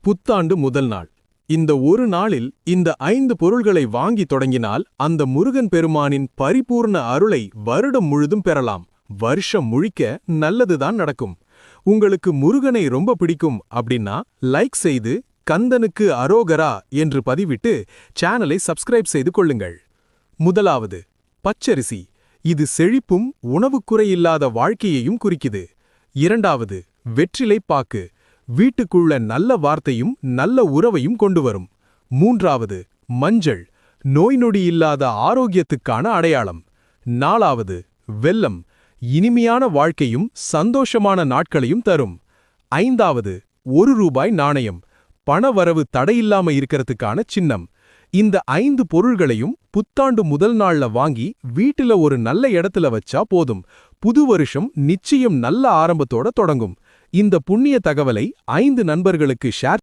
புத்தாண்டு முதல் நாள். இந்த ஒரு நாளில் இந்த 5 பொருள்களை வாங்கி தொடங்கினால் அந்த முருகன் பெருமானின் பரிபூர்ண அருளை வருடம் முழுதும் பெறலாம். வருஷம் முழிக்க நல்லதுதான் நடக்கும். உங்களுக்கு முருகனை ரொம்ப பிடிக்கும் அப்படின்னா லைக் செய்து கந்தனுக்கு அரோகரா என்று பதிவிட்டு சேனலை சப்ஸ்கிரைப் செய்து கொள்ளுங்கள். முதலாவது, பச்சரிசி. இது செழிப்பும் உணவுக்குறையில்லாத வாழ்க்கையையும் குறிக்குது. இரண்டாவது, வெற்றிலை பாக்கு. வீட்டுக்குள்ள நல்ல வார்த்தையும் நல்ல உறவையும் கொண்டு வரும். மூன்றாவது, மஞ்சள். நோய் நொடி இல்லாத ஆரோக்கியத்துக்கான அடையாளம். நாலாவது, வெல்லம். இனிமையான வாழ்க்கையும் சந்தோஷமான நாட்களையும் தரும். ஐந்தாவது, ₹1 நாணயம். பணவரவு தடையில்லாம இருக்கிறதுக்கான சின்னம். இந்த 5 பொருள்களையும் புத்தாண்டு முதல் நாள்ல வாங்கி வீட்டுல ஒரு நல்ல இடத்துல வச்சா போதும். புது வருஷம் நிச்சயம் நல்ல ஆரம்பத்தோட தொடங்கும். இந்த புண்ணிய தகவலை 5 நண்பர்களுக்கு ஷேர்